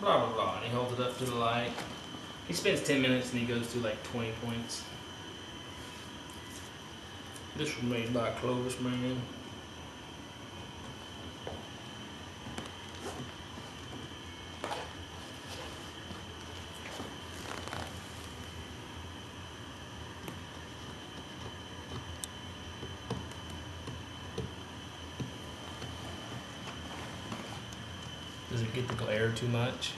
blah, blah, blah. And he holds it up to the light. He spends 10 minutes and he goes through like 20 points. This was made by Clovis, man. Does it get the glare too much?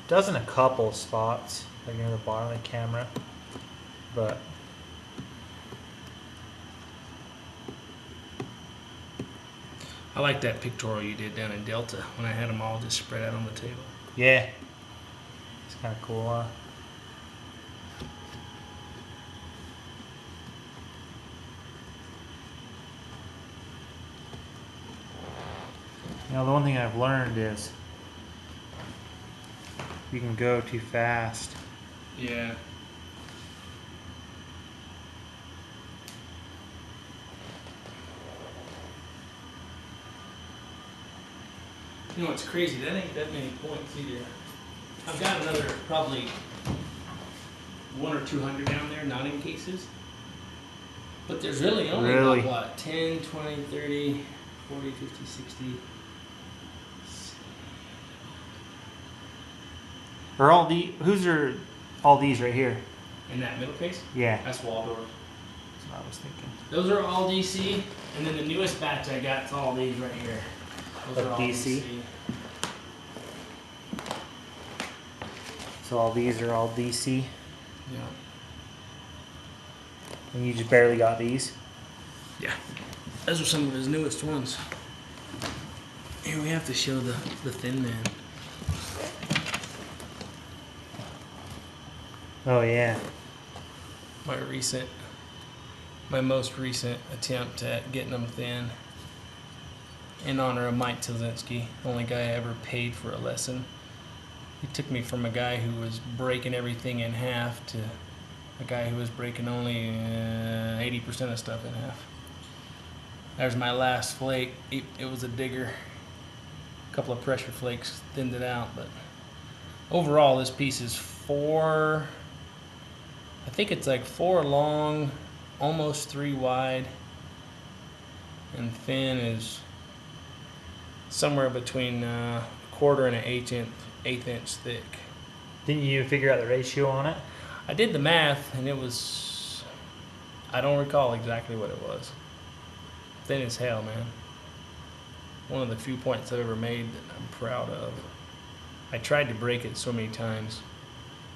Does in a couple spots, like near the bottom of the camera, but I like that pictorial you did down in Delta when I had them all just spread out on the table. yeah, it's kind of cool, huh? You know, the one thing I've learned is you can go too fast. Yeah. You know what's crazy? That ain't that many points either. I've got another probably 100 or 200 down there, not in cases. But there's really only about what? 10, 20, 30, 40, 50, 60. Are all whose are all these right here? In that middle case? Yeah. That's Waldorf. That's what I was thinking. Those are all DC, and then the newest batch I got is all these right here. Those are all DC? So all these are all DC? Yeah. And you just barely got these? Yeah. Those are some of his newest ones. Here we have to show the Thin Man. Oh yeah. My most recent attempt at getting them thin. In honor of Mike Tilzinski, only guy I ever paid for a lesson. He took me from a guy who was breaking everything in half to a guy who was breaking only 80% of stuff in half. There's my last flake. It was a digger. A couple of pressure flakes thinned it out, but overall this piece is I think it's like 4 long, almost 3 wide, and thin is somewhere between a quarter and an eighth inch thick. Didn't you figure out the ratio on it? I did the math, and it was, I don't recall exactly what it was. Thin as hell, man. One of the few points I've ever made that I'm proud of. I tried to break it so many times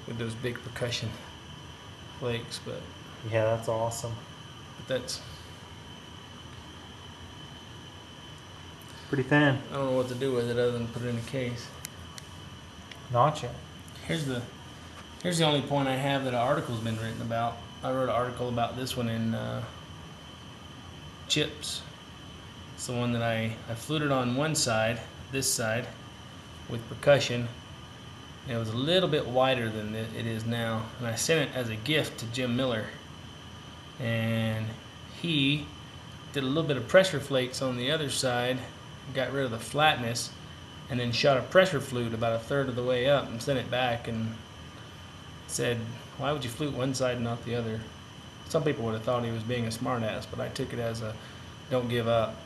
with those big percussion flakes, but Yeah, that's awesome. that's, Pretty thin. I don't know what to do with it other than put it in a case. Notch it. Here's the only point I have that an article's been written about. I wrote an article about this one in Chips. It's the one that I fluted on one side, this side, with percussion. It was a little bit wider than it is now, and I sent it as a gift to Jim Miller, and he did a little bit of pressure flakes on the other side, got rid of the flatness, and then shot a pressure flute about a third of the way up and sent it back and said, why would you flute one side and not the other? Some people would have thought he was being a smartass, but I took it as a don't give up,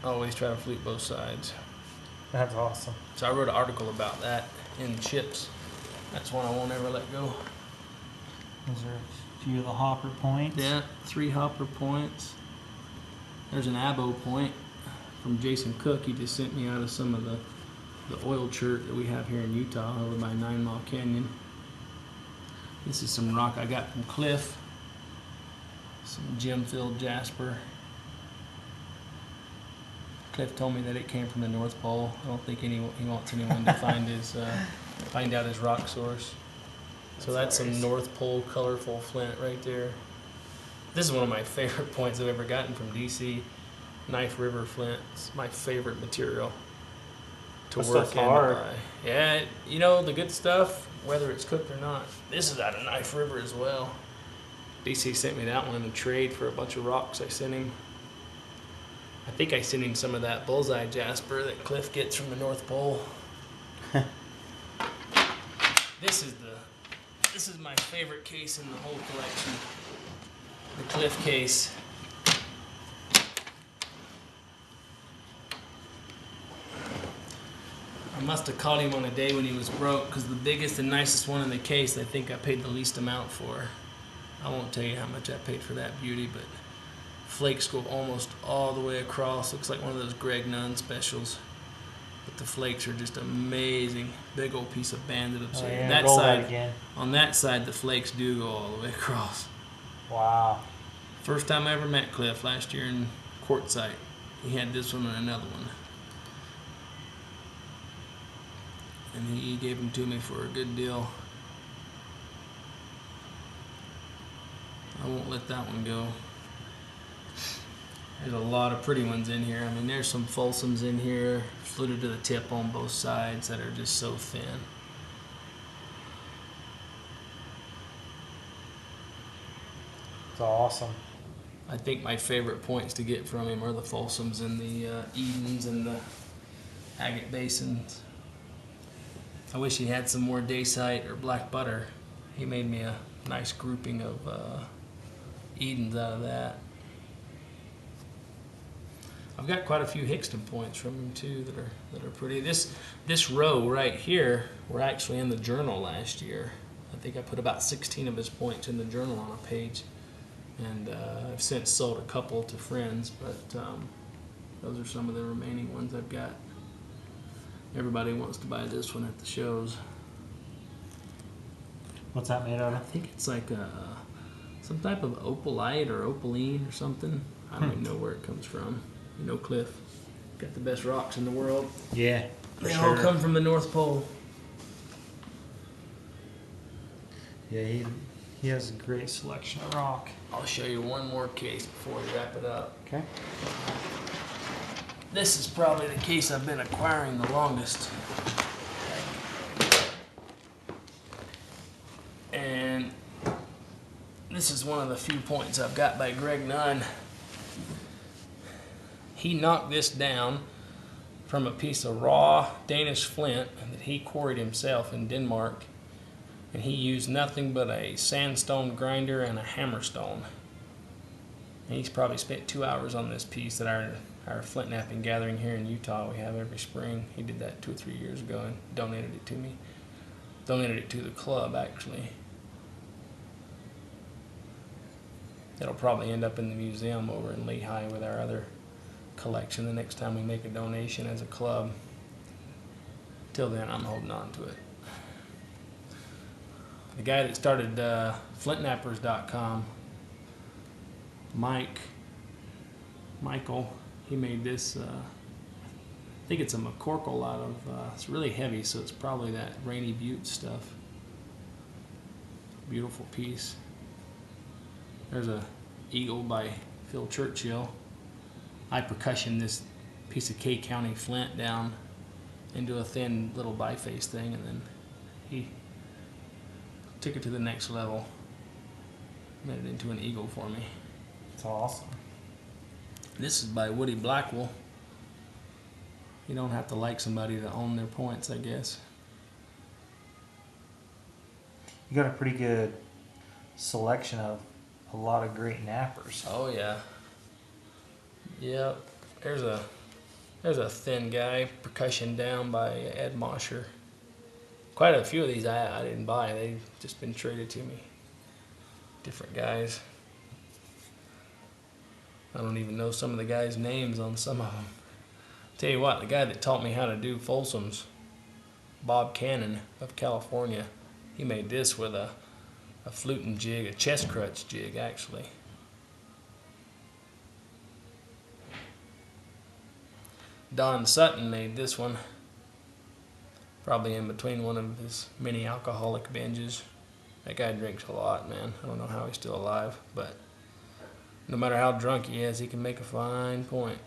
always try to flute both sides. That's awesome. So I wrote an article about that in Chips. That's one I won't ever let go. Those are a few of the hopper points. Yeah, 3 hopper points. There's an abo point from Jason Cook. He just sent me out of some of the oil chert that we have here in Utah over by 9 Mile Canyon. This is some rock I got from Cliff. Some gem-filled jasper. Cliff told me that it came from the North Pole. I don't think he wants anyone to find out his rock source. So that's some North Pole colorful flint right there. This is one of my favorite points I've ever gotten from DC. Knife River flint. It's my favorite material to work in. Hard. Yeah, you know, the good stuff, whether it's cooked or not. This is out of Knife River as well. DC sent me that one in a trade for a bunch of rocks I sent him. I think I sent him some of that bullseye jasper that Cliff gets from the North Pole. This is my favorite case in the whole collection. The Cliff case. I must have caught him on a day when he was broke, because the biggest and nicest one in the case I think I paid the least amount for. I won't tell you how much I paid for that beauty, but flakes go almost all the way across. Looks like one of those Greg Nunn specials. But the flakes are just amazing. Big old piece of banded obsidian. Oh, yeah, That roll side, that again. on that side, the flakes do go all the way across. Wow. First time I ever met Cliff, last year in Quartzsite. He had this one and another one. And he gave them to me for a good deal. I won't let that one go. There's a lot of pretty ones in here. I mean, there's some Folsoms in here, fluted to the tip on both sides, that are just so thin. It's awesome. I think my favorite points to get from him are the Folsoms and the Edens and the agate basins. I wish he had some more dacite or black butter. He made me a nice grouping of Edens out of that. I've got quite a few Hickston points from him too that are pretty. This row right here were actually in the journal last year. I think I put about 16 of his points in the journal on a page, and I've since sold a couple to friends, but those are some of the remaining ones I've got. Everybody wants to buy this one at the shows. What's that made out I of? think it's like some type of opalite or opaline or something. I don't even know where it comes from. You know, Cliff got the best rocks in the world. Yeah, They all come from the North Pole. Yeah, he has a great selection of rock. I'll show you one more case before we wrap it up. Okay. This is probably the case I've been acquiring the longest. And this is one of the few points I've got by Greg Nunn. He knocked this down from a piece of raw Danish flint that he quarried himself in Denmark. And he used nothing but a sandstone grinder and a hammerstone. And he's probably spent 2 hours on this piece at our flint knapping gathering here in Utah we have every spring. He did that 2 or 3 years ago and donated it to me. Donated it to the club, actually. It'll probably end up in the museum over in Lehigh with our other collection the next time we make a donation as a club. Till then, I'm holding on to it. The guy that started flintknappers.com, Michael, he made this, I think it's a McCorkle out of, it's really heavy, so it's probably that Rainy Butte stuff. Beautiful piece. There's a eagle by Phil Churchill. I percussioned this piece of K County flint down into a thin little biface thing, and then he took it to the next level, made it into an eagle for me. It's awesome. This is by Woody Blackwell. You don't have to like somebody to own their points, I guess. You got a pretty good selection of a lot of great knappers. Oh yeah. Yep. There's a thin guy, percussion down by Ed Mosher. Quite a few of these I didn't buy. They've just been traded to me. Different guys. I don't even know some of the guys' names on some of them. Tell you what, the guy that taught me how to do Folsoms, Bob Cannon of California, he made this with a fluting jig, a chest crutch jig actually. Don Sutton made this one, probably in between one of his many alcoholic binges. That guy drinks a lot, man. I don't know how he's still alive, but no matter how drunk he is, he can make a fine point.